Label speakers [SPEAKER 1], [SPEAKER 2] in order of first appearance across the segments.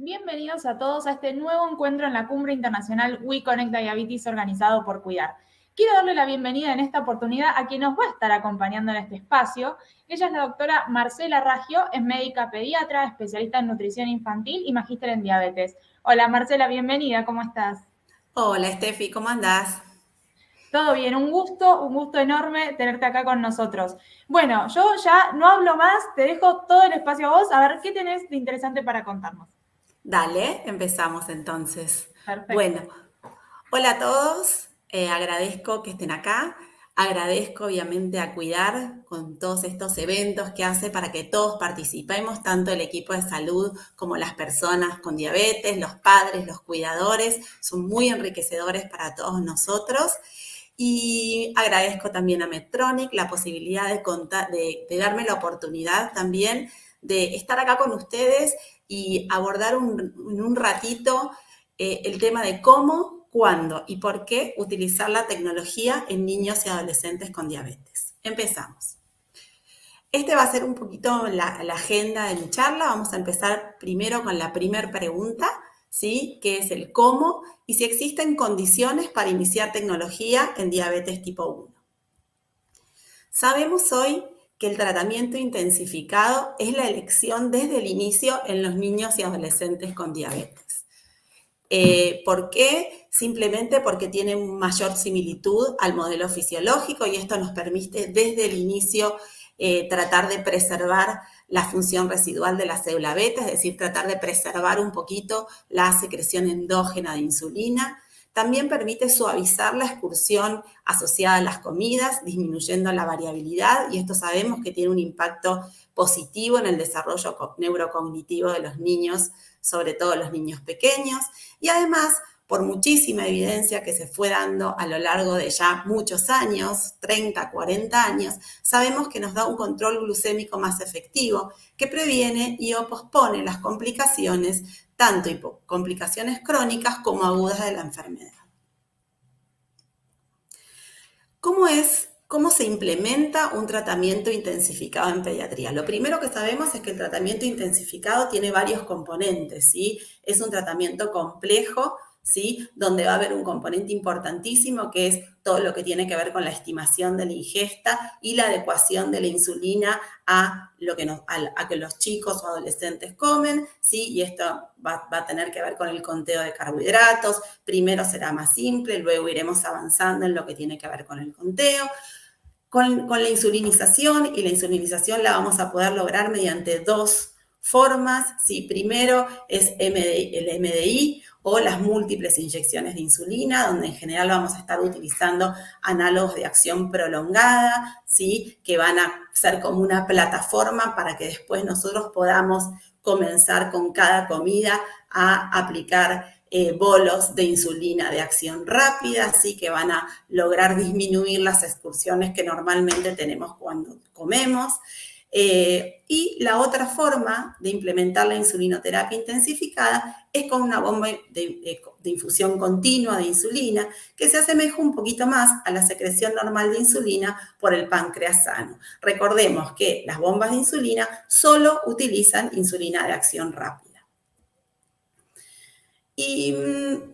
[SPEAKER 1] Bienvenidos a todos a este nuevo encuentro en la Cumbre Internacional We Connect Diabetes organizado por Cuidar. Quiero darle la bienvenida en esta oportunidad a quien nos va a estar acompañando en este espacio. Ella es la doctora Marcela Raggio, es médica pediatra, especialista en nutrición infantil y magíster en diabetes. Hola Marcela, bienvenida, ¿cómo estás?
[SPEAKER 2] Hola, Steffi, ¿cómo andás?
[SPEAKER 1] Todo bien, un gusto enorme tenerte acá con nosotros. Bueno, yo ya no hablo más, te dejo todo el espacio a vos, a ver qué tenés de interesante para contarnos.
[SPEAKER 2] Dale, empezamos entonces.
[SPEAKER 1] Perfecto.
[SPEAKER 2] Bueno, hola a todos, agradezco que estén acá, agradezco obviamente a Cuidar con todos estos eventos que hace para que todos participemos, tanto el equipo de salud como las personas con diabetes, los padres, los cuidadores, son muy enriquecedores para todos nosotros. Y agradezco también a Medtronic la posibilidad de darme la oportunidad también de estar acá con ustedes y abordar en un ratito el tema de cómo, cuándo y por qué utilizar la tecnología en niños y adolescentes con diabetes. Empezamos. Este va a ser un poquito la agenda de mi charla. Vamos a empezar primero con la primera pregunta, ¿sí? Que es el cómo y si existen condiciones para iniciar tecnología en diabetes tipo 1. Sabemos hoy que el tratamiento intensificado es la elección desde el inicio en los niños y adolescentes con diabetes. ¿Por qué? Simplemente porque tiene mayor similitud al modelo fisiológico y esto nos permite desde el inicio tratar de preservar la función residual de la célula beta, es decir, tratar de preservar un poquito la secreción endógena de insulina. También permite suavizar la excursión asociada a las comidas, disminuyendo la variabilidad, y esto sabemos que tiene un impacto positivo en el desarrollo neurocognitivo de los niños, sobre todo los niños pequeños, y además, por muchísima evidencia que se fue dando a lo largo de ya muchos años, 30, 40 años, sabemos que nos da un control glucémico más efectivo, que previene y o pospone las complicaciones, tanto complicaciones crónicas como agudas de la enfermedad. ¿Cómo se implementa un tratamiento intensificado en pediatría? Lo primero que sabemos es que el tratamiento intensificado tiene varios componentes, ¿sí? Es un tratamiento complejo, ¿sí? Donde va a haber un componente importantísimo que es todo lo que tiene que ver con la estimación de la ingesta y la adecuación de la insulina a que los chicos o adolescentes comen, ¿sí? Y esto va a tener que ver con el conteo de carbohidratos. Primero será más simple, luego iremos avanzando en lo que tiene que ver con el conteo. Con la insulinización, y la insulinización la vamos a poder lograr mediante dos formas. ¿Sí? Primero es el MDI o las múltiples inyecciones de insulina, donde en general vamos a estar utilizando análogos de acción prolongada, ¿sí? Que van a ser como una plataforma para que después nosotros podamos comenzar con cada comida a aplicar bolos de insulina de acción rápida, así que van a lograr disminuir las excursiones que normalmente tenemos cuando comemos. Y la otra forma de implementar la insulinoterapia intensificada es con una bomba de infusión continua de insulina, que se asemeja un poquito más a la secreción normal de insulina por el páncreas sano. Recordemos que las bombas de insulina solo utilizan insulina de acción rápida. ¿Y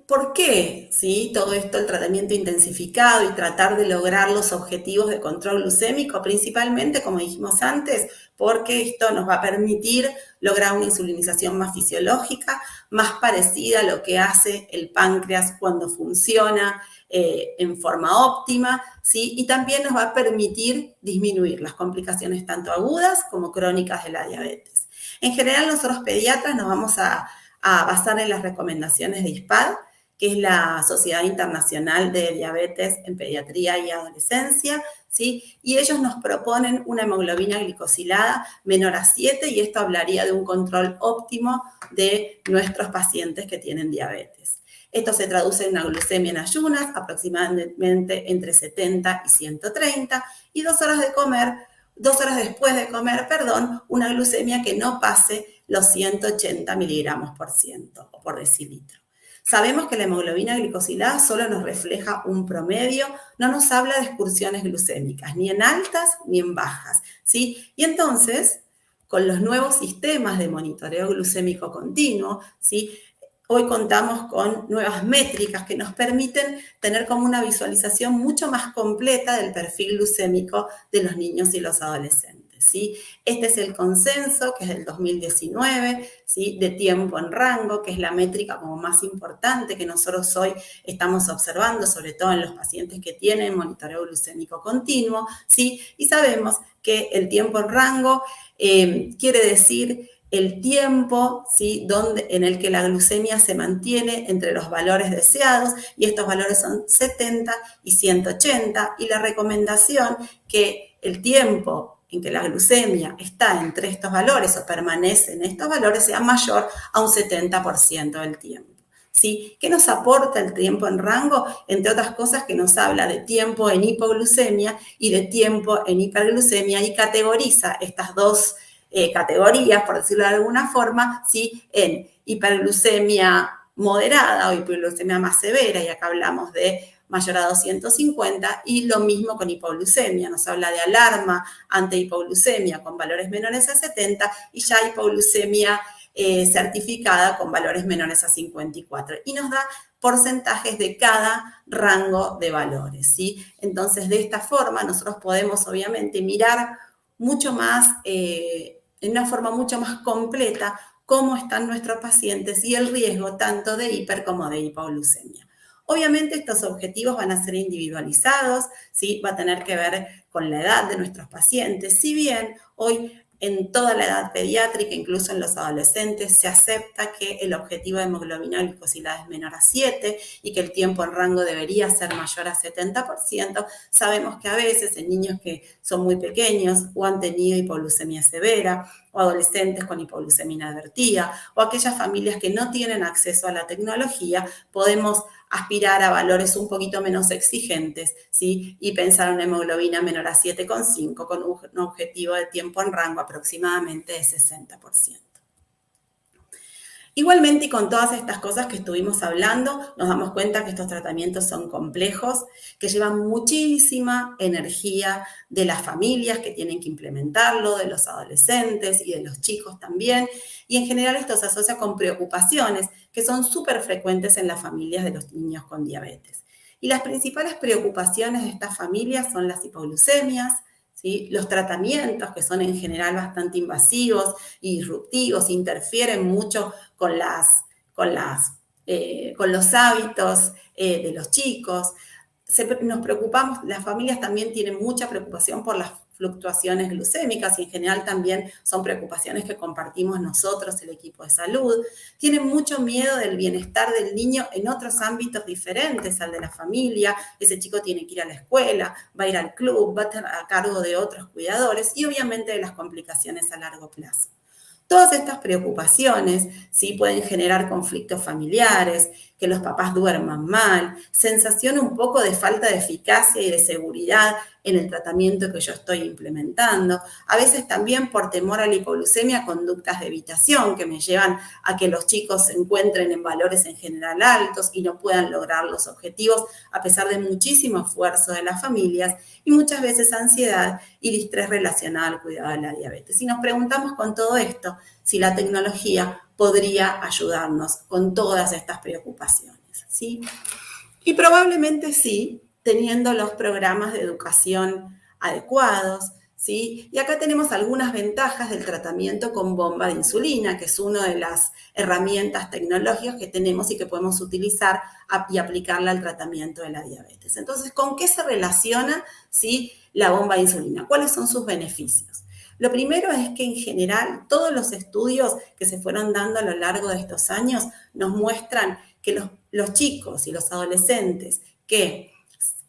[SPEAKER 2] por qué? ¿Sí? Todo esto, el tratamiento intensificado y tratar de lograr los objetivos de control glucémico, principalmente, como dijimos antes, porque esto nos va a permitir lograr una insulinización más fisiológica, más parecida a lo que hace el páncreas cuando funciona en forma óptima, ¿sí? Y también nos va a permitir disminuir las complicaciones tanto agudas como crónicas de la diabetes. En general, nosotros pediatras nos vamos a basar en las recomendaciones de ISPAD, que es la Sociedad Internacional de Diabetes en Pediatría y Adolescencia, ¿sí? Y ellos nos proponen una hemoglobina glicosilada menor a 7, y esto hablaría de un control óptimo de nuestros pacientes que tienen diabetes. Esto se traduce en una glucemia en ayunas, aproximadamente entre 70 y 130, y 2 horas después de comer, una glucemia que no pase los 180 miligramos por ciento o por decilitro. Sabemos que la hemoglobina glicosilada solo nos refleja un promedio, no nos habla de excursiones glucémicas, ni en altas ni en bajas, ¿sí? Y entonces, con los nuevos sistemas de monitoreo glucémico continuo, ¿sí? Hoy contamos con nuevas métricas que nos permiten tener como una visualización mucho más completa del perfil glucémico de los niños y los adolescentes, ¿sí? Este es el consenso, que es del 2019, ¿sí? De tiempo en rango, que es la métrica como más importante que nosotros hoy estamos observando, sobre todo en los pacientes que tienen monitoreo glucémico continuo, ¿sí? Y sabemos que el tiempo en rango quiere decir el tiempo, ¿sí? En el que la glucemia se mantiene entre los valores deseados, y estos valores son 70 y 180, y la recomendación que el tiempo en que la glucemia está entre estos valores o permanece en estos valores sea mayor a un 70% del tiempo. ¿Sí? ¿Qué nos aporta el tiempo en rango? Entre otras cosas, que nos habla de tiempo en hipoglucemia y de tiempo en hiperglucemia, y categoriza estas dos categorías, por decirlo de alguna forma, ¿sí? En hiperglucemia moderada o hiperglucemia más severa, y acá hablamos de mayor a 250, y lo mismo con hipoglucemia, nos habla de alarma ante hipoglucemia con valores menores a 70, y ya hipoglucemia certificada con valores menores a 54, y nos da porcentajes de cada rango de valores, ¿sí? Entonces, de esta forma, nosotros podemos obviamente mirar mucho más, en una forma mucho más completa, cómo están nuestros pacientes y el riesgo tanto de hiper como de hipoglucemia. Obviamente estos objetivos van a ser individualizados, ¿sí? Va a tener que ver con la edad de nuestros pacientes. Si bien hoy en toda la edad pediátrica, incluso en los adolescentes, se acepta que el objetivo de hemoglobina glicosilada es menor a 7 y que el tiempo en rango debería ser mayor a 70%, sabemos que a veces en niños que son muy pequeños o han tenido hipoglucemia severa, o adolescentes con hipoglucemia inadvertida, o aquellas familias que no tienen acceso a la tecnología, podemos aspirar a valores un poquito menos exigentes, ¿sí? Y pensar en una hemoglobina menor a 7,5 con un objetivo de tiempo en rango aproximadamente de 60%. Igualmente, y con todas estas cosas que estuvimos hablando, nos damos cuenta que estos tratamientos son complejos, que llevan muchísima energía de las familias que tienen que implementarlo, de los adolescentes y de los chicos también, y en general esto se asocia con preocupaciones que son súper frecuentes en las familias de los niños con diabetes. Y las principales preocupaciones de estas familias son las hipoglucemias, ¿sí? Los tratamientos, que son en general bastante invasivos y disruptivos, interfieren mucho con los hábitos de los chicos. Nos preocupamos, las familias también tienen mucha preocupación por las fluctuaciones glucémicas, y en general también son preocupaciones que compartimos nosotros, el equipo de salud. Tienen mucho miedo del bienestar del niño en otros ámbitos diferentes al de la familia. Ese chico tiene que ir a la escuela, va a ir al club, va a estar a cargo de otros cuidadores, y obviamente de las complicaciones a largo plazo. Todas estas preocupaciones, ¿sí? Pueden generar conflictos familiares, que los papás duerman mal, sensación un poco de falta de eficacia y de seguridad en el tratamiento que yo estoy implementando. A veces también, por temor a la hipoglucemia, conductas de evitación que me llevan a que los chicos se encuentren en valores en general altos y no puedan lograr los objetivos a pesar de muchísimo esfuerzo de las familias, y muchas veces ansiedad y distrés relacionado al cuidado de la diabetes. Y nos preguntamos con todo esto si la tecnología podría ayudarnos con todas estas preocupaciones, ¿sí? Y probablemente sí, teniendo los programas de educación adecuados, ¿sí? Y acá tenemos algunas ventajas del tratamiento con bomba de insulina, que es una de las herramientas tecnológicas que tenemos y que podemos utilizar y aplicarla al tratamiento de la diabetes. Entonces, ¿con qué se relaciona, ¿sí? La bomba de insulina? ¿Cuáles son sus beneficios? Lo primero es que en general todos los estudios que se fueron dando a lo largo de estos años nos muestran que los chicos y los adolescentes que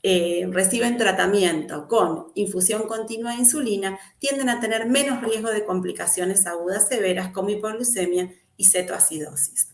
[SPEAKER 2] reciben tratamiento con infusión continua de insulina tienden a tener menos riesgo de complicaciones agudas severas como hipoglucemia y cetoacidosis.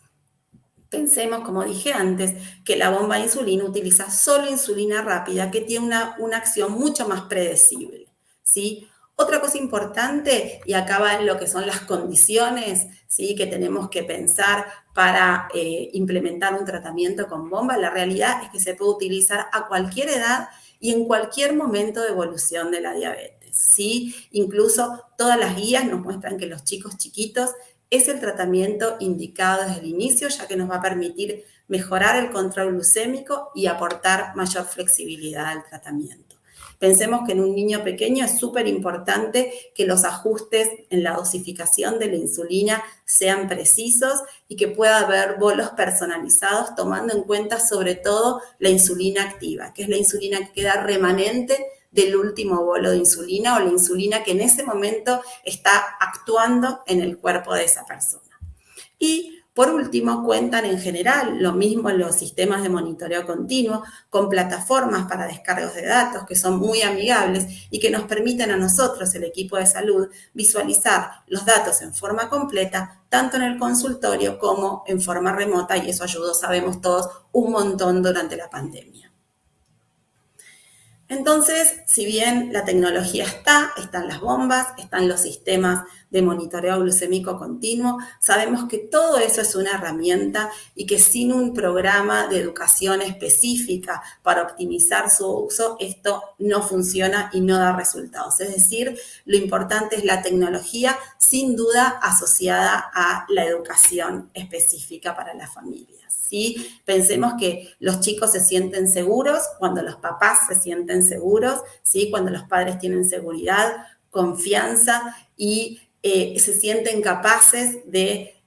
[SPEAKER 2] Pensemos, como dije antes, que la bomba de insulina utiliza solo insulina rápida, que tiene una acción mucho más predecible, ¿sí? Otra cosa importante, y acá va en lo que son las condiciones, ¿sí? Que tenemos que pensar para implementar un tratamiento con bomba, la realidad es que se puede utilizar a cualquier edad y en cualquier momento de evolución de la diabetes. ¿sí? Incluso todas las guías nos muestran que los chicos chiquitos es el tratamiento indicado desde el inicio, ya que nos va a permitir mejorar el control glucémico y aportar mayor flexibilidad al tratamiento. Pensemos que en un niño pequeño es súper importante que los ajustes en la dosificación de la insulina sean precisos y que pueda haber bolos personalizados tomando en cuenta sobre todo la insulina activa, que es la insulina que queda remanente del último bolo de insulina o la insulina que en ese momento está actuando en el cuerpo de esa persona. Y por último, cuentan en general, lo mismo en los sistemas de monitoreo continuo, con plataformas para descargos de datos que son muy amigables y que nos permiten a nosotros, el equipo de salud, visualizar los datos en forma completa, tanto en el consultorio como en forma remota, y eso ayudó, sabemos todos, un montón durante la pandemia. Entonces, si bien la tecnología están las bombas, están los sistemas de monitoreo glucémico continuo, sabemos que todo eso es una herramienta y que sin un programa de educación específica para optimizar su uso, esto no funciona y no da resultados. Es decir, lo importante es la tecnología, sin duda asociada a la educación específica para la familia. ¿Sí? Pensemos que los chicos se sienten seguros cuando los papás se sienten seguros, ¿sí? Cuando los padres tienen seguridad, confianza y se sienten capaces de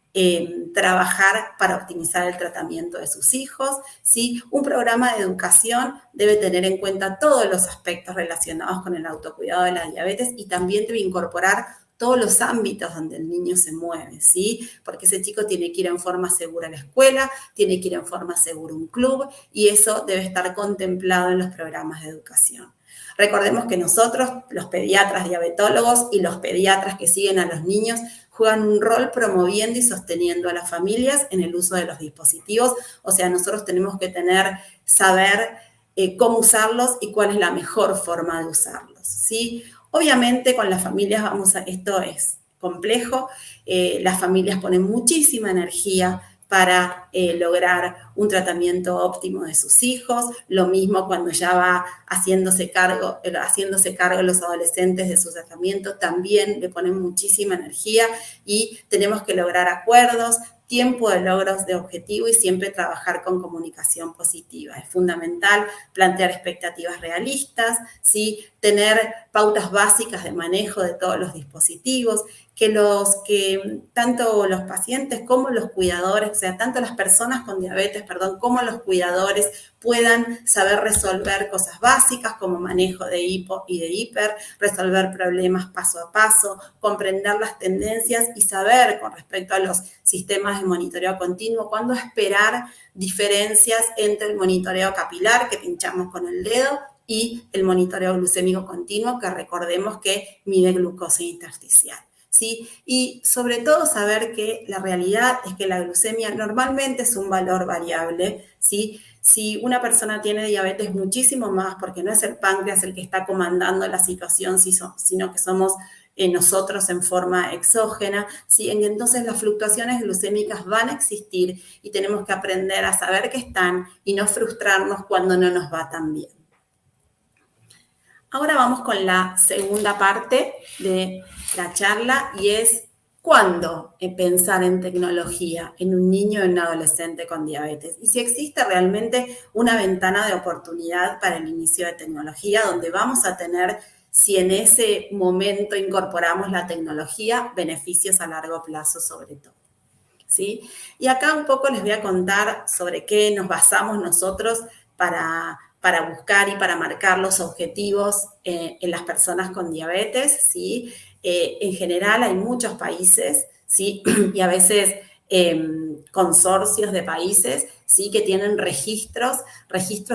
[SPEAKER 2] trabajar para optimizar el tratamiento de sus hijos, ¿sí? Un programa de educación debe tener en cuenta todos los aspectos relacionados con el autocuidado de la diabetes y también debe incorporar todos los ámbitos donde el niño se mueve, ¿sí? Porque ese chico tiene que ir en forma segura a la escuela, tiene que ir en forma segura a un club y eso debe estar contemplado en los programas de educación. Recordemos que nosotros, los pediatras diabetólogos y los pediatras que siguen a los niños, juegan un rol promoviendo y sosteniendo a las familias en el uso de los dispositivos. O sea, nosotros tenemos que saber cómo usarlos y cuál es la mejor forma de usarlos, ¿sí? Obviamente con las familias esto es complejo, las familias ponen muchísima energía para lograr un tratamiento óptimo de sus hijos, lo mismo cuando ya va haciéndose cargo los adolescentes de su tratamiento, también le ponen muchísima energía y tenemos que lograr acuerdos, tiempo de logros de objetivo y siempre trabajar con comunicación positiva. Es fundamental plantear expectativas realistas, ¿sí? Tener pautas básicas de manejo de todos los dispositivos, que tanto los pacientes como los cuidadores, o sea, tanto las personas con diabetes, como los cuidadores puedan saber resolver cosas básicas como manejo de hipo y de hiper, resolver problemas paso a paso, comprender las tendencias y saber con respecto a los sistemas de monitoreo continuo cuándo esperar diferencias entre el monitoreo capilar que pinchamos con el dedo y el monitoreo glucémico continuo que recordemos que mide glucosa intersticial. ¿Sí? Y sobre todo saber que la realidad es que la glucemia normalmente es un valor variable, ¿sí? Si una persona tiene diabetes muchísimo más, porque no es el páncreas el que está comandando la situación, sino que somos nosotros en forma exógena, ¿sí? Entonces las fluctuaciones glucémicas van a existir y tenemos que aprender a saber que están y no frustrarnos cuando no nos va tan bien. Ahora vamos con la segunda parte de la charla y es ¿cuándo pensar en tecnología en un niño o en un adolescente con diabetes? Y si existe realmente una ventana de oportunidad para el inicio de tecnología donde vamos a tener, si en ese momento incorporamos la tecnología, beneficios a largo plazo sobre todo. ¿Sí? Y acá un poco les voy a contar sobre qué nos basamos nosotros para buscar y para marcar los objetivos en las personas con diabetes, ¿sí? En general hay muchos países, ¿sí? Y a veces consorcios de países, ¿sí? Que tienen registros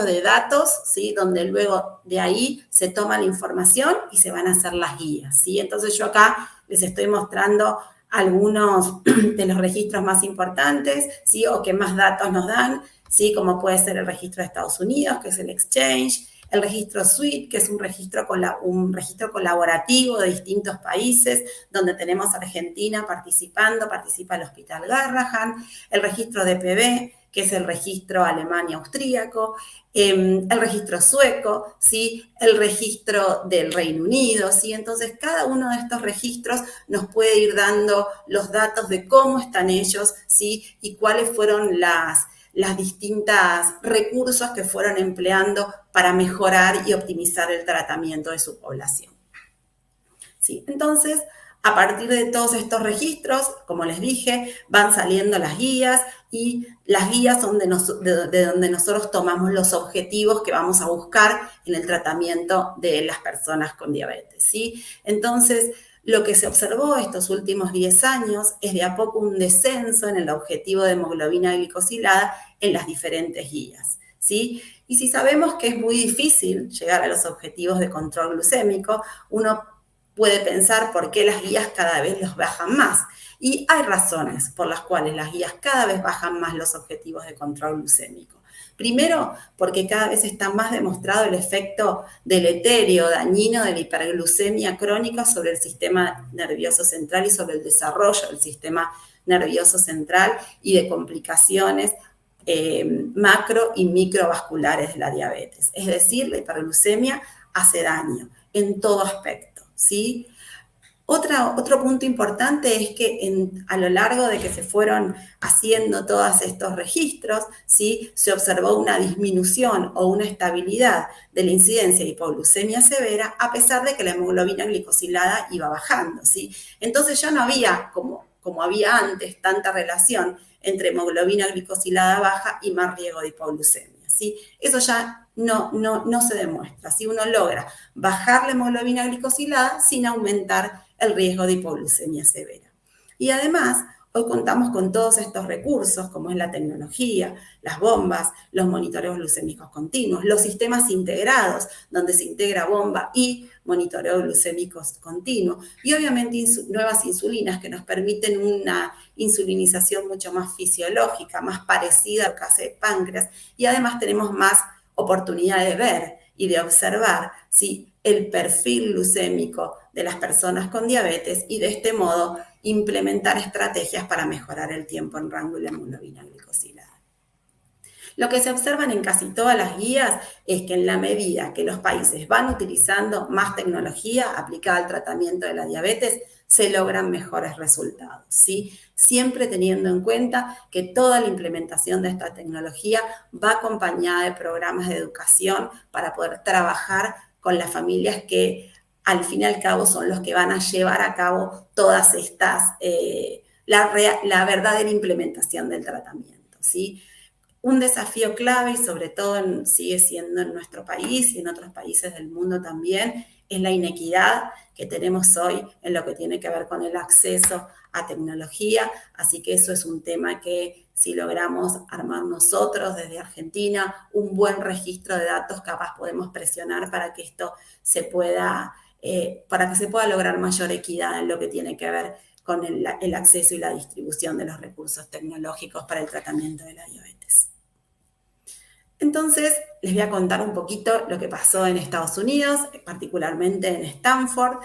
[SPEAKER 2] de datos, ¿sí? Donde luego de ahí se toma la información y se van a hacer las guías, ¿sí? Entonces yo acá les estoy mostrando algunos de los registros más importantes, ¿sí? O que más datos nos dan, ¿sí? Como puede ser el registro de Estados Unidos, que es el Exchange, el registro SWIFT, que es un registro colaborativo de distintos países, donde tenemos a Argentina participa el Hospital Garrahan, el registro de DPB, que es el registro alemán y austríaco, el registro sueco, ¿sí? El registro del Reino Unido, ¿sí? Entonces, cada uno de estos registros nos puede ir dando los datos de cómo están ellos, ¿sí? Y cuáles fueron las distintas recursos que fueron empleando para mejorar y optimizar el tratamiento de su población. ¿Sí? Entonces, a partir de todos estos registros, como les dije, van saliendo las guías y las guías son de donde nosotros tomamos los objetivos que vamos a buscar en el tratamiento de las personas con diabetes, ¿sí? Entonces, lo que se observó estos últimos 10 años es de a poco un descenso en el objetivo de hemoglobina glicosilada en las diferentes guías, ¿sí? Y si sabemos que es muy difícil llegar a los objetivos de control glucémico, uno puede pensar por qué las guías cada vez los bajan más. Y hay razones por las cuales las guías cada vez bajan más los objetivos de control glucémico. Primero, porque cada vez está más demostrado el efecto deletério, dañino de la hiperglucemia crónica sobre el sistema nervioso central y sobre el desarrollo del sistema nervioso central y de complicaciones macro y microvasculares de la diabetes. Es decir, la hiperglucemia hace daño en todo aspecto, ¿sí? Otro punto importante es que a lo largo de que se fueron haciendo todos estos registros, ¿sí? Se observó una disminución o una estabilidad de la incidencia de hipoglucemia severa a pesar de que la hemoglobina glicosilada iba bajando, ¿sí? Entonces ya no había, como había antes, tanta relación entre hemoglobina glicosilada baja y más riesgo de hipoglucemia, ¿sí? Eso ya no se demuestra, si uno logra bajar la hemoglobina glicosilada sin aumentar el riesgo de hipoglucemia severa. Y además, hoy contamos con todos estos recursos, como es la tecnología, las bombas, los monitoreos glucémicos continuos, los sistemas integrados, donde se integra bomba y monitoreo glucémicos continuo, y obviamente nuevas insulinas que nos permiten una insulinización mucho más fisiológica, más parecida a lo que hace el páncreas, y además tenemos más oportunidad de ver y de observar, ¿sí? El perfil glucémico de las personas con diabetes y de este modo implementar estrategias para mejorar el tiempo en rango y la hemoglobina glicosilada. Lo que se observan en casi todas las guías es que en la medida que los países van utilizando más tecnología aplicada al tratamiento de la diabetes, se logran mejores resultados, ¿sí? Siempre teniendo en cuenta que toda la implementación de esta tecnología va acompañada de programas de educación para poder trabajar con las familias que al fin y al cabo son los que van a llevar a cabo todas estas, la verdadera implementación del tratamiento, ¿sí? Un desafío clave y sobre todo sigue siendo en nuestro país y en otros países del mundo también, es la inequidad que tenemos hoy en lo que tiene que ver con el acceso a tecnología. Así que eso es un tema que si logramos armar nosotros desde Argentina un buen registro de datos, capaz podemos presionar para que esto se pueda, para que se pueda lograr mayor equidad en lo que tiene que ver con el acceso y la distribución de los recursos tecnológicos para el tratamiento de la diabetes. Entonces, les voy a contar un poquito lo que pasó en Estados Unidos, particularmente en Stanford.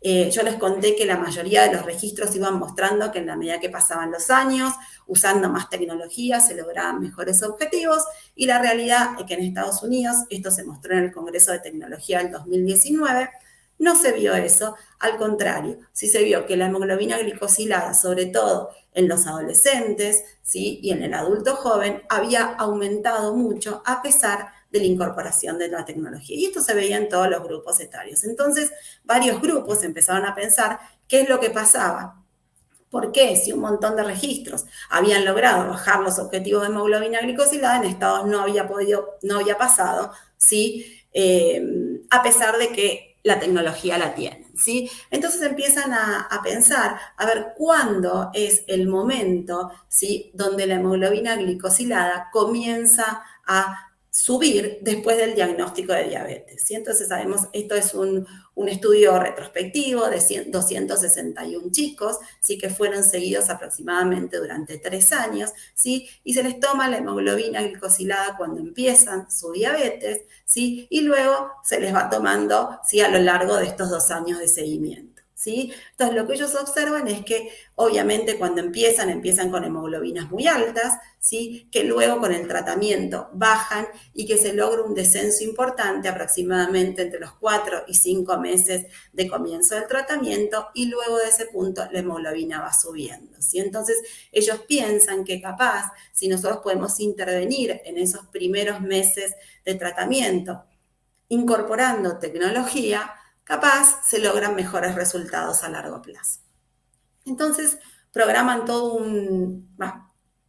[SPEAKER 2] Yo les conté que la mayoría de los registros iban mostrando que en la medida que pasaban los años, usando más tecnología, se lograban mejores objetivos. Y la realidad es que en Estados Unidos, esto se mostró en el Congreso de Tecnología del 2019, no se vio eso, al contrario, sí se vio que la hemoglobina glicosilada, sobre todo en los adolescentes, ¿sí? Y en el adulto joven, había aumentado mucho a pesar de la incorporación de la tecnología. Y esto se veía en todos los grupos etarios. Entonces, varios grupos empezaron a pensar qué es lo que pasaba. ¿Por qué? Si un montón de registros habían logrado bajar los objetivos de hemoglobina glicosilada, en Estados no había pasado, ¿sí? A pesar de que la tecnología la tienen, ¿sí? Entonces empiezan a pensar, a ver, ¿cuándo es el momento, ¿sí? Donde la hemoglobina glicosilada comienza a subir después del diagnóstico de diabetes, ¿sí? Entonces sabemos, esto es un estudio retrospectivo de 261 chicos, ¿sí? Que fueron seguidos aproximadamente durante 3 años, ¿sí? Y se les toma la hemoglobina glicosilada cuando empiezan su diabetes, ¿sí? Y luego se les va tomando, ¿sí? A lo largo de estos 2 años de seguimiento. ¿sí? Entonces, lo que ellos observan es que, obviamente, cuando empiezan con hemoglobinas muy altas, ¿sí? Que luego con el tratamiento bajan y que se logra un descenso importante aproximadamente entre los 4 y 5 meses de comienzo del tratamiento y luego de ese punto la hemoglobina va subiendo, ¿sí? Entonces, ellos piensan que capaz, si nosotros podemos intervenir en esos primeros meses de tratamiento, incorporando tecnología, capaz se logran mejores resultados a largo plazo. Entonces, programan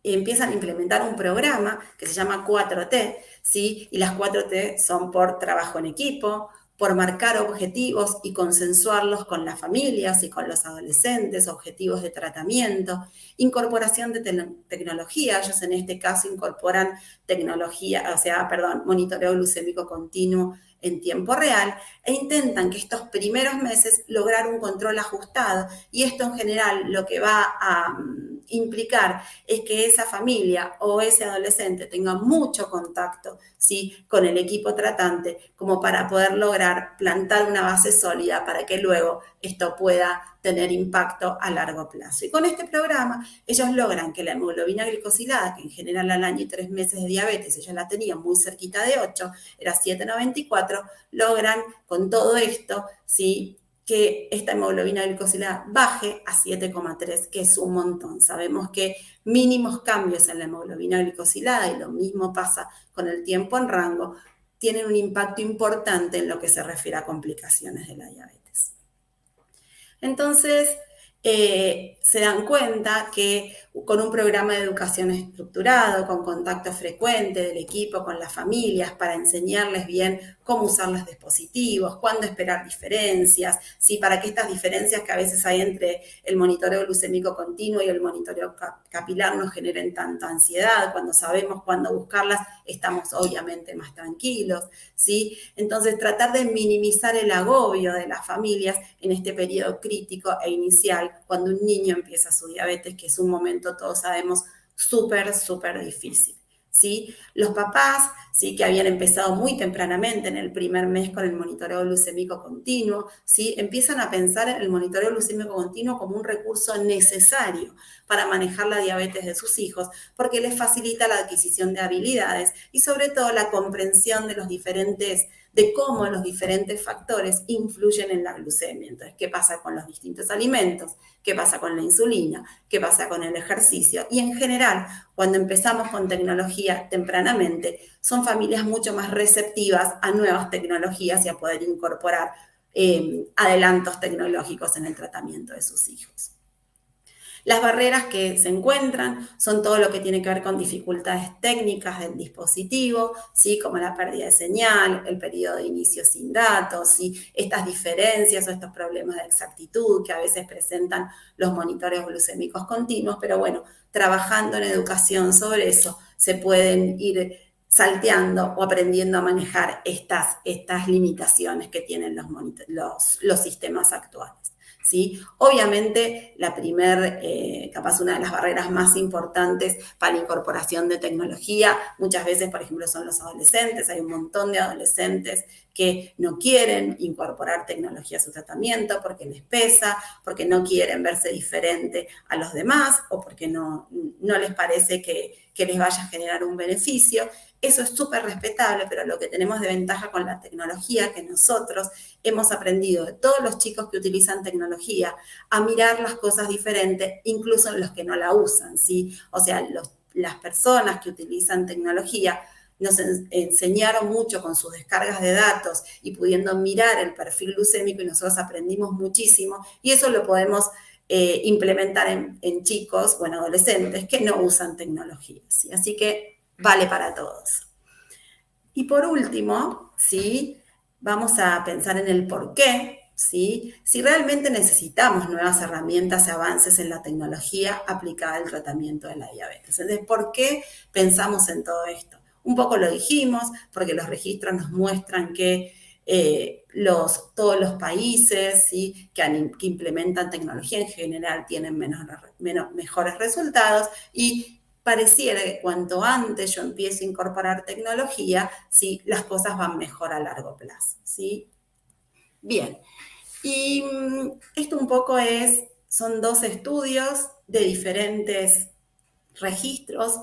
[SPEAKER 2] empiezan a implementar un programa que se llama 4T, ¿sí? Y las 4T son por trabajo en equipo, por marcar objetivos y consensuarlos con las familias y con los adolescentes, objetivos de tratamiento, incorporación de tecnología. Ellos en este caso incorporan tecnología, monitoreo glucémico continuo en tiempo real e intentan que estos primeros meses lograr un control ajustado, y esto en general lo que va a implicar es que esa familia o ese adolescente tenga mucho contacto, ¿sí? Con el equipo tratante, como para poder lograr plantar una base sólida para que luego esto pueda tener impacto a largo plazo. Y con este programa ellos logran que la hemoglobina glicosilada, que en general al año y 3 meses de diabetes ellos la tenían muy cerquita de 8, era 7,94, logran con todo esto, ¿sí?, que esta hemoglobina glicosilada baje a 7,3, que es un montón. Sabemos que mínimos cambios en la hemoglobina glicosilada, y lo mismo pasa con el tiempo en rango, tienen un impacto importante en lo que se refiere a complicaciones de la diabetes. Entonces, se dan cuenta que con un programa de educación estructurado, con contacto frecuente del equipo con las familias para enseñarles bien cómo usar los dispositivos, cuándo esperar diferencias, ¿sí? Para que estas diferencias que a veces hay entre el monitoreo glucémico continuo y el monitoreo capilar no generen tanta ansiedad. Cuando sabemos cuándo buscarlas, estamos obviamente más tranquilos, ¿sí? Entonces, tratar de minimizar el agobio de las familias en este periodo crítico e inicial, cuando un niño empieza su diabetes, que es un momento, todos sabemos, súper, súper difícil, ¿sí? Los papás, ¿sí?, que habían empezado muy tempranamente en el primer mes con el monitoreo glucémico continuo, ¿sí?, empiezan a pensar en el monitoreo glucémico continuo como un recurso necesario para manejar la diabetes de sus hijos, porque les facilita la adquisición de habilidades y sobre todo la comprensión de cómo los diferentes factores influyen en la glucemia. Entonces, ¿qué pasa con los distintos alimentos? ¿Qué pasa con la insulina? ¿Qué pasa con el ejercicio? Y en general, cuando empezamos con tecnología tempranamente, son familias mucho más receptivas a nuevas tecnologías y a poder incorporar adelantos tecnológicos en el tratamiento de sus hijos. Las barreras que se encuentran son todo lo que tiene que ver con dificultades técnicas del dispositivo, ¿sí?, como la pérdida de señal, el periodo de inicio sin datos, ¿sí?, estas diferencias o estos problemas de exactitud que a veces presentan los monitores glucémicos continuos, pero bueno, trabajando en educación sobre eso se pueden ir salteando o aprendiendo a manejar estas limitaciones que tienen los sistemas actuales, ¿sí? Obviamente, capaz una de las barreras más importantes para la incorporación de tecnología, muchas veces, por ejemplo, son los adolescentes. Hay un montón de adolescentes que no quieren incorporar tecnología a su tratamiento porque les pesa, porque no quieren verse diferente a los demás o porque no les parece que les vaya a generar un beneficio. Eso es súper respetable, pero lo que tenemos de ventaja con la tecnología, que nosotros hemos aprendido de todos los chicos que utilizan tecnología a mirar las cosas diferentes, incluso en los que no la usan, ¿sí? O sea, las personas que utilizan tecnología nos enseñaron mucho con sus descargas de datos y pudiendo mirar el perfil glucémico, y nosotros aprendimos muchísimo, y eso lo podemos implementar en chicos o en adolescentes que no usan tecnología, ¿sí? Así que vale para todos. Y por último, ¿sí?, vamos a pensar en el por qué, ¿sí? Si realmente necesitamos nuevas herramientas y avances en la tecnología aplicada al tratamiento de la diabetes. Entonces, ¿por qué pensamos en todo esto? Un poco lo dijimos, porque los registros nos muestran que todos los países, ¿sí?, que implementan tecnología en general tienen mejores resultados, y pareciera que cuanto antes yo empiezo a incorporar tecnología, ¿sí?, las cosas van mejor a largo plazo, ¿sí? Bien, Y esto un poco son 2 estudios de diferentes registros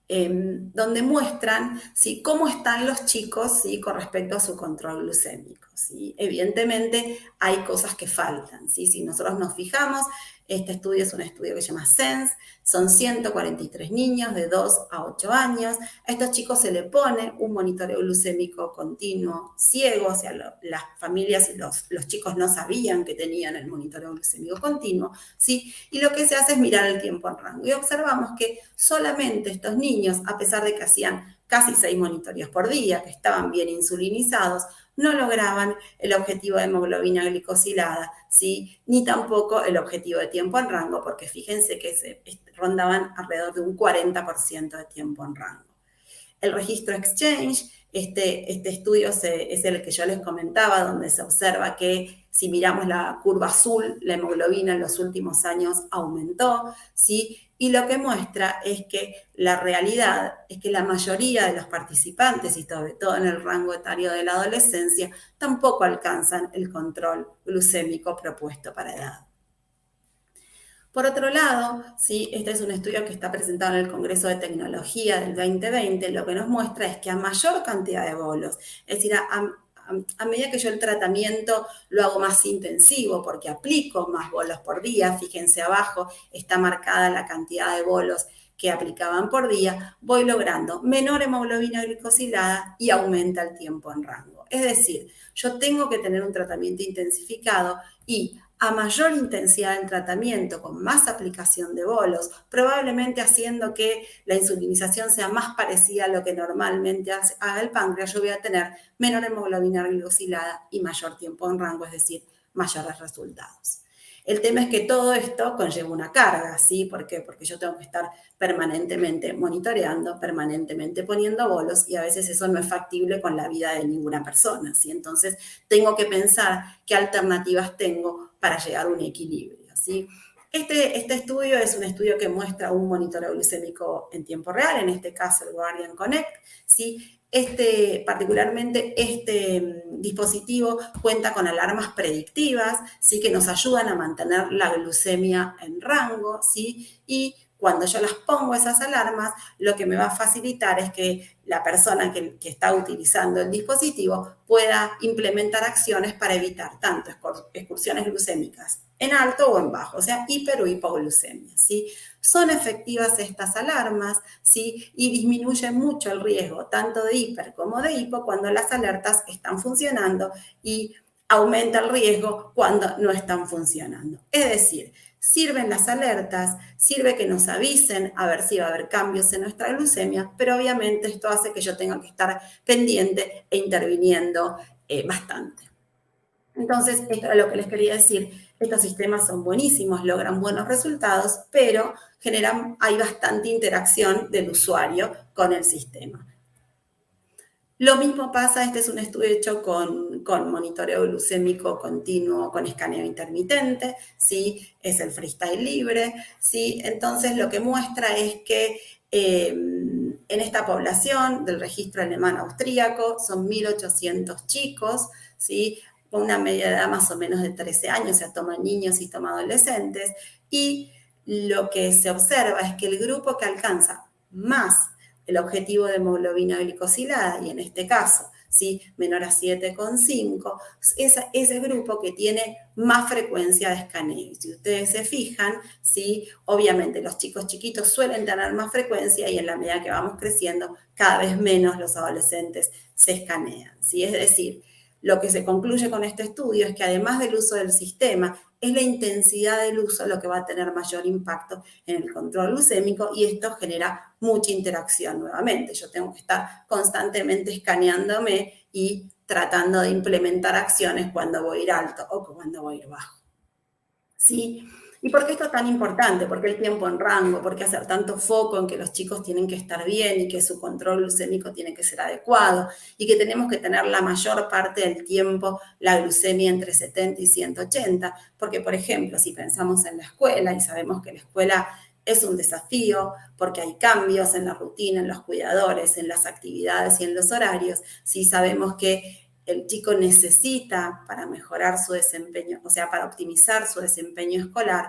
[SPEAKER 2] donde muestran, ¿sí?, cómo están los chicos, ¿sí?, con respecto a su control glucémico, ¿sí? Evidentemente hay cosas que faltan, ¿sí? Si nosotros nos fijamos, este estudio es un estudio que se llama SENSE, son 143 niños de 2 a 8 años. A estos chicos se le pone un monitoreo glucémico continuo ciego, o sea, las familias y los chicos no sabían que tenían el monitoreo glucémico continuo, ¿sí? Y lo que se hace es mirar el tiempo en rango. Y observamos que solamente estos niños, a pesar de que hacían casi 6 monitoreos por día, que estaban bien insulinizados, no lograban el objetivo de hemoglobina glicosilada, ¿sí?, ni tampoco el objetivo de tiempo en rango, porque fíjense que se rondaban alrededor de un 40% de tiempo en rango. El registro Exchange, este estudio es el que yo les comentaba, donde se observa que si miramos la curva azul, la hemoglobina en los últimos años aumentó, ¿sí? Y lo que muestra es que la realidad es que la mayoría de los participantes, y sobre todo en el rango etario de la adolescencia, tampoco alcanzan el control glucémico propuesto para edad. Por otro lado, ¿sí?, este es un estudio que está presentado en el Congreso de Tecnología del 2020, lo que nos muestra es que a mayor cantidad de bolos, es decir, a medida que yo el tratamiento lo hago más intensivo porque aplico más bolos por día, fíjense abajo, está marcada la cantidad de bolos que aplicaban por día, voy logrando menor hemoglobina glicosilada y aumenta el tiempo en rango. Es decir, yo tengo que tener un tratamiento intensificado y a mayor intensidad del tratamiento, con más aplicación de bolos, probablemente haciendo que la insulinización sea más parecida a lo que normalmente haga el páncreas, yo voy a tener menor hemoglobina glicosilada y mayor tiempo en rango, es decir, mayores resultados. El tema es que todo esto conlleva una carga, ¿sí? ¿Por qué? Porque yo tengo que estar permanentemente monitoreando, permanentemente poniendo bolos y a veces eso no es factible con la vida de ninguna persona, ¿sí? Entonces tengo que pensar qué alternativas tengo para llegar a un equilibrio, ¿sí? Este estudio es un estudio que muestra un monitoreo glucémico en tiempo real, en este caso el Guardian Connect, ¿sí? Particularmente este dispositivo cuenta con alarmas predictivas, ¿sí?, que nos ayudan a mantener la glucemia en rango, ¿sí? Y cuando yo las pongo esas alarmas, lo que me va a facilitar es que la persona que está utilizando el dispositivo pueda implementar acciones para evitar tanto excursiones glucémicas en alto o en bajo, o sea, hiper o hipoglucemia, ¿sí? Son efectivas estas alarmas, ¿sí?, y disminuyen mucho el riesgo tanto de hiper como de hipo cuando las alertas están funcionando y aumenta el riesgo cuando no están funcionando. Es decir, sirven las alertas, sirve que nos avisen a ver si va a haber cambios en nuestra glucemia, pero obviamente esto hace que yo tenga que estar pendiente e interviniendo bastante. Entonces, esto es lo que les quería decir. Estos sistemas son buenísimos, logran buenos resultados, pero hay bastante interacción del usuario con el sistema. Lo mismo pasa, este es un estudio hecho con monitoreo glucémico continuo, con escaneo intermitente, ¿sí? Es el freestyle libre, ¿sí? Entonces, lo que muestra es que en esta población del registro alemán-austríaco son 1.800 chicos, ¿sí?, con una media de edad más o menos de 13 años, o sea, toma niños y toma adolescentes, y lo que se observa es que el grupo que alcanza más el objetivo de hemoglobina glicosilada, y en este caso, ¿sí?, menor a 7,5, ese grupo que tiene más frecuencia de escaneo. Y si ustedes se fijan, ¿sí?, obviamente los chicos chiquitos suelen tener más frecuencia y en la medida que vamos creciendo, cada vez menos los adolescentes se escanean, ¿sí? Es decir, lo que se concluye con este estudio es que además del uso del sistema, es la intensidad del uso lo que va a tener mayor impacto en el control glucémico y esto genera mucha interacción nuevamente. Yo tengo que estar constantemente escaneándome y tratando de implementar acciones cuando voy a ir alto o cuando voy a ir bajo. ¿Sí? ¿Y por qué esto es tan importante? ¿Por qué el tiempo en rango? ¿Por qué hacer tanto foco en que los chicos tienen que estar bien y que su control glucémico tiene que ser adecuado y que tenemos que tener la mayor parte del tiempo la glucemia entre 70 y 180? Porque, por ejemplo, si pensamos en la escuela y sabemos que la escuela es un desafío porque hay cambios en la rutina, en los cuidadores, en las actividades y en los horarios, si sabemos que el chico necesita para mejorar su desempeño, o sea, para optimizar su desempeño escolar,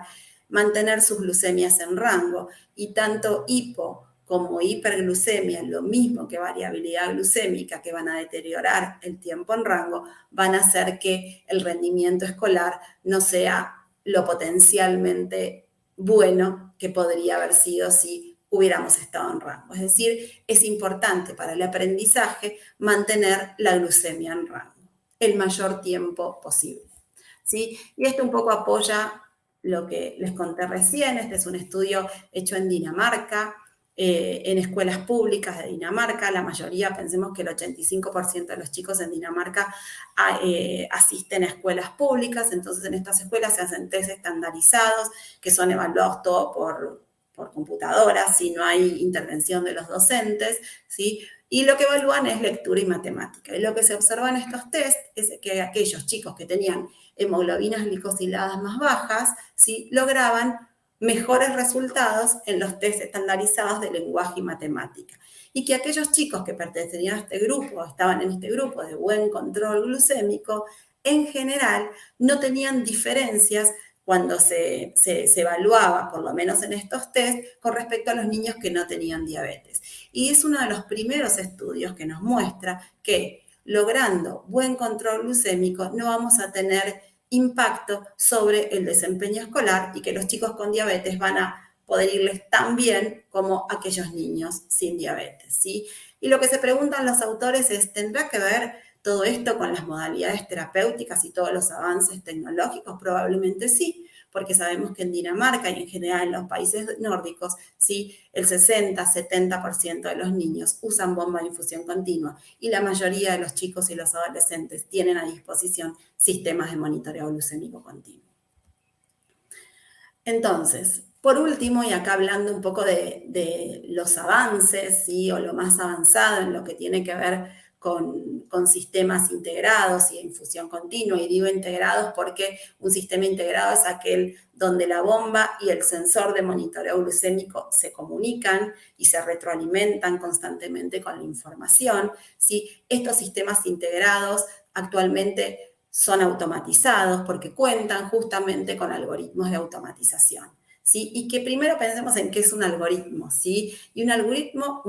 [SPEAKER 2] mantener sus glucemias en rango, y tanto hipo como hiperglucemia, lo mismo que variabilidad glucémica, que van a deteriorar el tiempo en rango, van a hacer que el rendimiento escolar no sea lo potencialmente bueno que podría haber sido si hubiéramos estado en rango. Es decir, es importante para el aprendizaje mantener la glucemia en rango el mayor tiempo posible, ¿sí? Y esto un poco apoya lo que les conté recién. Este es un estudio hecho en Dinamarca, en escuelas públicas de Dinamarca. La mayoría, pensemos que el 85% de los chicos en Dinamarca asisten a escuelas públicas. Entonces, en estas escuelas se hacen test estandarizados que son evaluados todo por computadora, si no hay intervención de los docentes, ¿sí? Y lo que evalúan es lectura y matemática. Y lo que se observa en estos test es que aquellos chicos que tenían hemoglobinas glicosiladas más bajas, ¿sí?, lograban mejores resultados en los test estandarizados de lenguaje y matemática. Y que aquellos chicos que pertenecían a este grupo, estaban en este grupo de buen control glucémico, en general no tenían diferencias cuando se evaluaba, por lo menos en estos test, con respecto a los niños que no tenían diabetes. Y es uno de los primeros estudios que nos muestra que logrando buen control glucémico no vamos a tener impacto sobre el desempeño escolar, y que los chicos con diabetes van a poder irles tan bien como aquellos niños sin diabetes, ¿sí? Y lo que se preguntan los autores es, ¿tendrá que ver todo esto con las modalidades terapéuticas y todos los avances tecnológicos? Probablemente sí, porque sabemos que en Dinamarca y en general en los países nórdicos, ¿sí?, el 60-70% de los niños usan bomba de infusión continua, y la mayoría de los chicos y los adolescentes tienen a disposición sistemas de monitoreo glucémico continuo. Entonces, por último, y acá hablando un poco de los avances, ¿sí?, o lo más avanzado en lo que tiene que ver con sistemas integrados y infusión continua, y digo integrados porque un sistema integrado es aquel donde la bomba y el sensor de monitoreo glucémico se comunican y se retroalimentan constantemente con la información, ¿sí? Estos sistemas integrados actualmente son automatizados porque cuentan justamente con algoritmos de automatización, ¿sí? Y que primero pensemos en qué es un algoritmo, ¿sí? Y un algoritmo,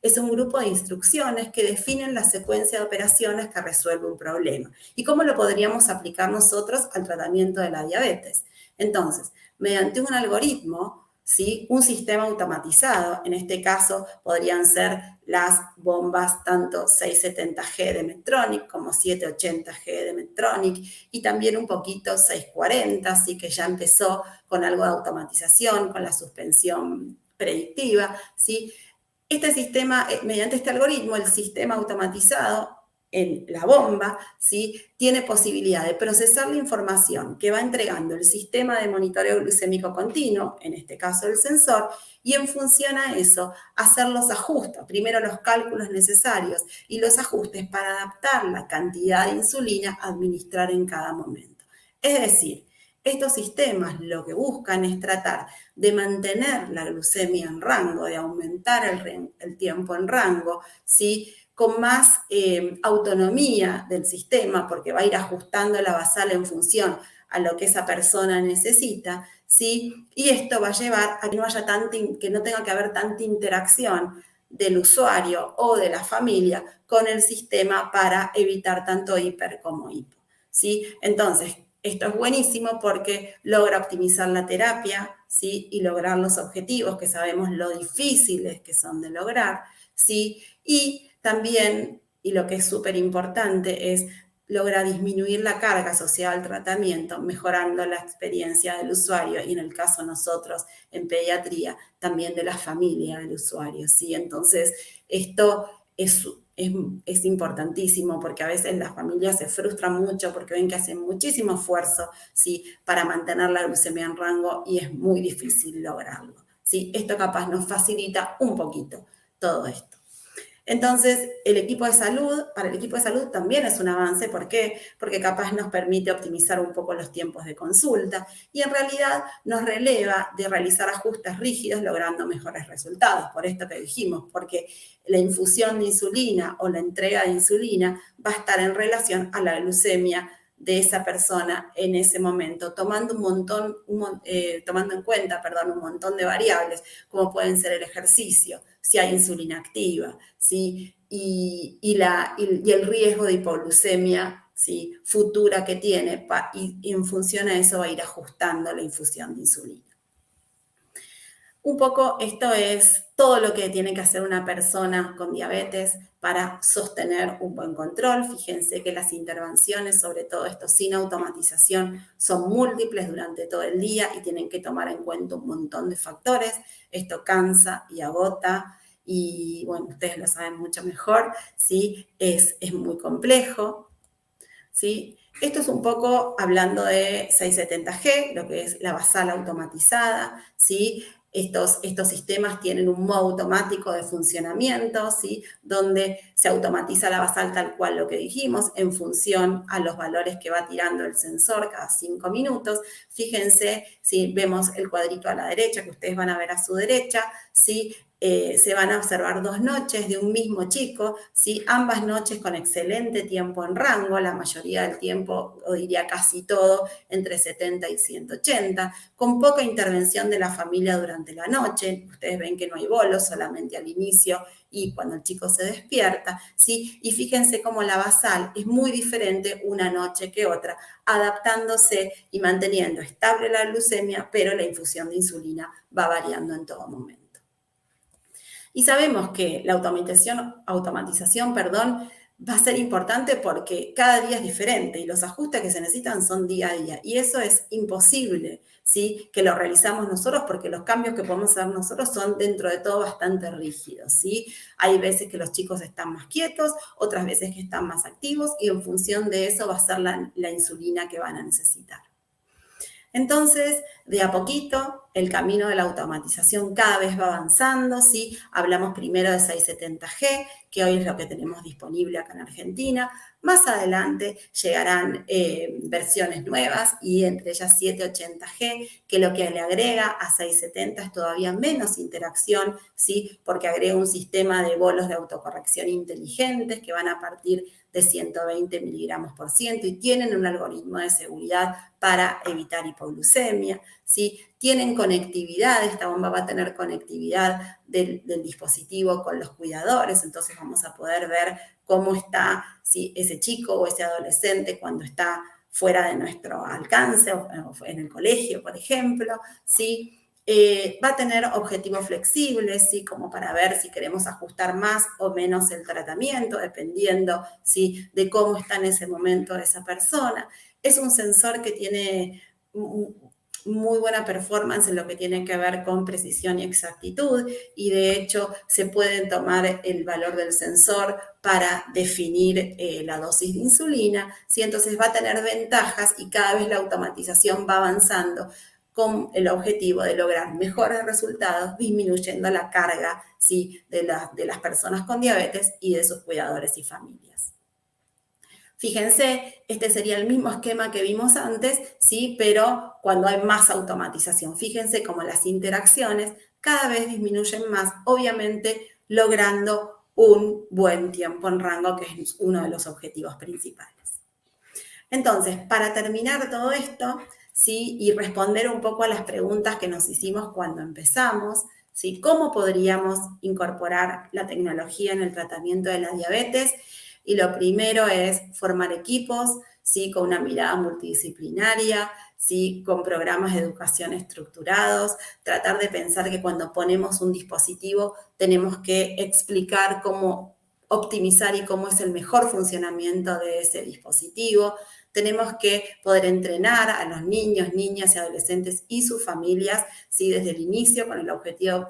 [SPEAKER 2] es un grupo de instrucciones que definen la secuencia de operaciones que resuelve un problema. ¿Y cómo lo podríamos aplicar nosotros al tratamiento de la diabetes? Entonces, mediante un algoritmo, ¿sí?, un sistema automatizado, en este caso podrían ser las bombas tanto 670G de Medtronic como 780G de Medtronic, y también un poquito 640, así que ya empezó con algo de automatización, con la suspensión predictiva, ¿sí? Este sistema, mediante este algoritmo, el sistema automatizado en la bomba, ¿sí?, tiene posibilidad de procesar la información que va entregando el sistema de monitoreo glucémico continuo, en este caso el sensor, y en función a eso hacer los ajustes, primero los cálculos necesarios y los ajustes para adaptar la cantidad de insulina a administrar en cada momento. Es decir, estos sistemas lo que buscan es tratar de mantener la glucemia en rango, de aumentar el tiempo en rango, ¿sí?, con más autonomía del sistema, porque va a ir ajustando la basal en función a lo que esa persona necesita, ¿sí? Y esto va a llevar a que no tenga que haber tanta interacción del usuario o de la familia con el sistema para evitar tanto hiper como hipo, ¿sí? Entonces, esto es buenísimo porque logra optimizar la terapia, ¿sí?, y lograr los objetivos que sabemos lo difíciles que son de lograr, ¿sí? Y también, y lo que es súper importante, es logra disminuir la carga asociada al tratamiento, mejorando la experiencia del usuario, y en el caso nosotros en pediatría, también de la familia del usuario, ¿sí? Entonces, esto es importantísimo, porque a veces las familias se frustran mucho porque ven que hacen muchísimo esfuerzo, ¿sí?, para mantener la glucemia en rango, y es muy difícil lograrlo, ¿sí? Esto capaz nos facilita un poquito todo esto. Entonces, para el equipo de salud también es un avance. ¿Por qué? Porque capaz nos permite optimizar un poco los tiempos de consulta y en realidad nos releva de realizar ajustes rígidos logrando mejores resultados. Por esto que dijimos, porque la infusión de insulina o la entrega de insulina va a estar en relación a la glucemia de esa persona en ese momento, tomando tomando en cuenta, un montón de variables, como pueden ser el ejercicio, si hay insulina activa, ¿sí? y el riesgo de hipoglucemia, ¿sí? Futura que tiene, y en función a eso va a ir ajustando la infusión de insulina. Un poco esto es todo lo que tiene que hacer una persona con diabetes para sostener un buen control. Fíjense que las intervenciones, sobre todo esto sin automatización, son múltiples durante todo el día y tienen que tomar en cuenta un montón de factores. Esto cansa y agota y, bueno, ustedes lo saben mucho mejor, ¿sí? Es muy complejo, ¿sí? Esto es un poco hablando de 670G, lo que es la basal automatizada, ¿sí? Estos sistemas tienen un modo automático de funcionamiento, ¿sí? Donde se automatiza la basal tal cual lo que dijimos, en función a los valores que va tirando el sensor cada 5 minutos. Fíjense, si vemos el cuadrito a la derecha, que ustedes van a ver a su derecha, ¿sí? Se van a observar 2 noches de un mismo chico, ¿sí? Ambas noches con excelente tiempo en rango, la mayoría del tiempo, o diría casi todo, entre 70 y 180, con poca intervención de la familia durante la noche. Ustedes ven que no hay bolos, solamente al inicio y cuando el chico se despierta, ¿sí? Y fíjense cómo la basal es muy diferente una noche que otra, adaptándose y manteniendo estable la glucemia, pero la infusión de insulina va variando en todo momento. Y sabemos que la automatización, va a ser importante porque cada día es diferente y los ajustes que se necesitan son día a día. Y eso es imposible, ¿sí? Que lo realizamos nosotros porque los cambios que podemos hacer nosotros son dentro de todo bastante rígidos, ¿sí? Hay veces que los chicos están más quietos, otras veces que están más activos y en función de eso va a ser la insulina que van a necesitar. Entonces, de a poquito, el camino de la automatización cada vez va avanzando, ¿sí? Hablamos primero de 670G, que hoy es lo que tenemos disponible acá en Argentina. Más adelante llegarán versiones nuevas y entre ellas 780G, que lo que le agrega a 670 es todavía menos interacción, ¿sí? Porque agrega un sistema de bolos de autocorrección inteligentes que van a partir de 120 miligramos por ciento y tienen un algoritmo de seguridad para evitar hipoglucemia, ¿sí? Tienen conectividad, esta bomba va a tener conectividad del dispositivo con los cuidadores, entonces vamos a poder ver cómo está, ¿sí? Ese chico o ese adolescente cuando está fuera de nuestro alcance o en el colegio, por ejemplo, ¿sí? Va a tener objetivos flexibles, ¿sí? Como para ver si queremos ajustar más o menos el tratamiento, dependiendo, ¿sí? De cómo está en ese momento esa persona. Es un sensor que tiene muy buena performance en lo que tiene que ver con precisión y exactitud y de hecho se puede tomar el valor del sensor para definir la dosis de insulina, ¿sí? Entonces va a tener ventajas y cada vez la automatización va avanzando con el objetivo de lograr mejores resultados, disminuyendo la carga, ¿sí? de las personas con diabetes y de sus cuidadores y familias. Fíjense, este sería el mismo esquema que vimos antes, ¿sí? Pero cuando hay más automatización. Fíjense cómo las interacciones cada vez disminuyen más, obviamente logrando un buen tiempo en rango, que es uno de los objetivos principales. Entonces, para terminar todo esto, ¿sí? Y responder un poco a las preguntas que nos hicimos cuando empezamos, ¿sí? ¿Cómo podríamos incorporar la tecnología en el tratamiento de la diabetes? Y lo primero es formar equipos, ¿sí? Con una mirada multidisciplinaria, ¿sí? Con programas de educación estructurados, tratar de pensar que cuando ponemos un dispositivo tenemos que explicar cómo optimizar y cómo es el mejor funcionamiento de ese dispositivo, Tenemos que poder entrenar a los niños, niñas y adolescentes y sus familias, ¿sí? Desde el inicio, con el objetivo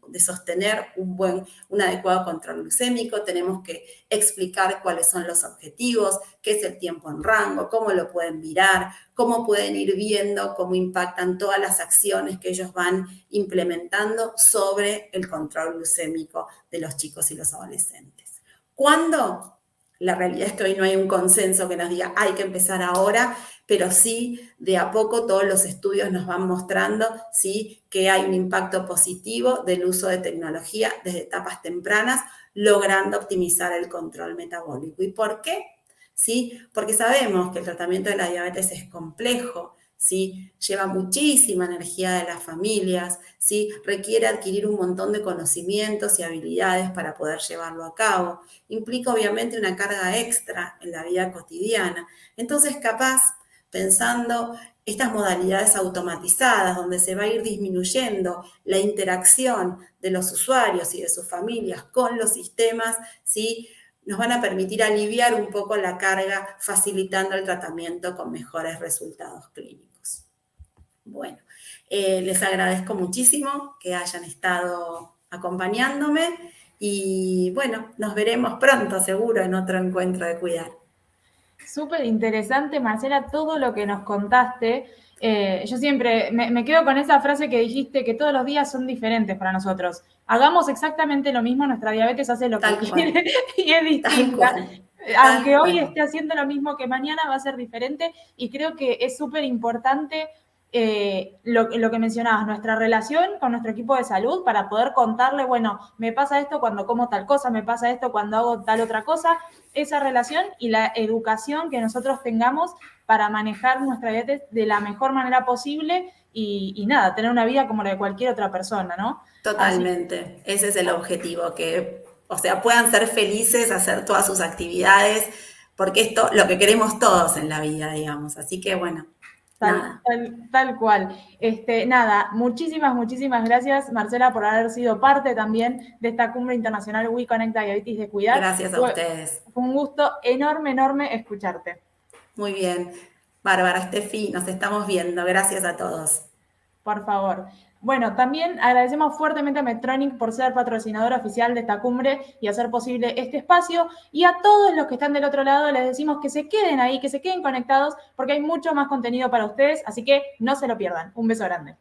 [SPEAKER 2] de sostener un adecuado control glucémico. Tenemos que explicar cuáles son los objetivos, qué es el tiempo en rango, cómo lo pueden mirar, cómo pueden ir viendo cómo impactan todas las acciones que ellos van implementando sobre el control glucémico de los chicos y los adolescentes. ¿Cuándo? La realidad es que hoy no hay un consenso que nos diga hay que empezar ahora, pero sí, de a poco todos los estudios nos van mostrando, ¿sí?, que hay un impacto positivo del uso de tecnología desde etapas tempranas, logrando optimizar el control metabólico. ¿Y por qué? ¿Sí? Porque sabemos que el tratamiento de la diabetes es complejo, ¿sí? Lleva muchísima energía de las familias, ¿sí? Requiere adquirir un montón de conocimientos y habilidades para poder llevarlo a cabo. Implica obviamente una carga extra en la vida cotidiana. Entonces, capaz, pensando estas modalidades automatizadas, donde se va a ir disminuyendo la interacción de los usuarios y de sus familias con los sistemas, ¿sí?, nos van a permitir aliviar un poco la carga, facilitando el tratamiento con mejores resultados clínicos. Bueno, les agradezco muchísimo que hayan estado acompañándome y bueno, nos veremos pronto seguro en otro encuentro de Cuidar.
[SPEAKER 1] Súper interesante, Marcela, todo lo que nos contaste. Yo siempre me quedo con esa frase que dijiste, que todos los días son diferentes para nosotros. Hagamos exactamente lo mismo, nuestra diabetes hace lo que quiere y es distinta. Aunque hoy esté haciendo lo mismo que mañana, va a ser diferente, y creo que es súper importante lo que mencionabas, nuestra relación con nuestro equipo de salud, para poder contarle, bueno, me pasa esto cuando como tal cosa, me pasa esto cuando hago tal otra cosa. Esa relación y la educación que nosotros tengamos para manejar nuestra diabetes de la mejor manera posible y nada, tener una vida como la de cualquier otra persona, ¿no?
[SPEAKER 2] Totalmente, ese es el objetivo, que, o sea, puedan ser felices, hacer todas sus actividades, porque esto lo que queremos todos en la vida, digamos. Así que bueno,
[SPEAKER 1] Tal cual. Nada, muchísimas gracias, Marcela, por haber sido parte también de esta Cumbre Internacional We Connect Diabetes de Cuidar.
[SPEAKER 2] Gracias a ustedes.
[SPEAKER 1] Fue un gusto enorme escucharte.
[SPEAKER 2] Muy bien. Bárbara, Estefi, nos estamos viendo. Gracias a todos.
[SPEAKER 1] Por favor. Bueno, también agradecemos fuertemente a Medtronic por ser patrocinadora oficial de esta cumbre y hacer posible este espacio. Y a todos los que están del otro lado les decimos que se queden ahí, que se queden conectados, porque hay mucho más contenido para ustedes, así que no se lo pierdan. Un beso grande.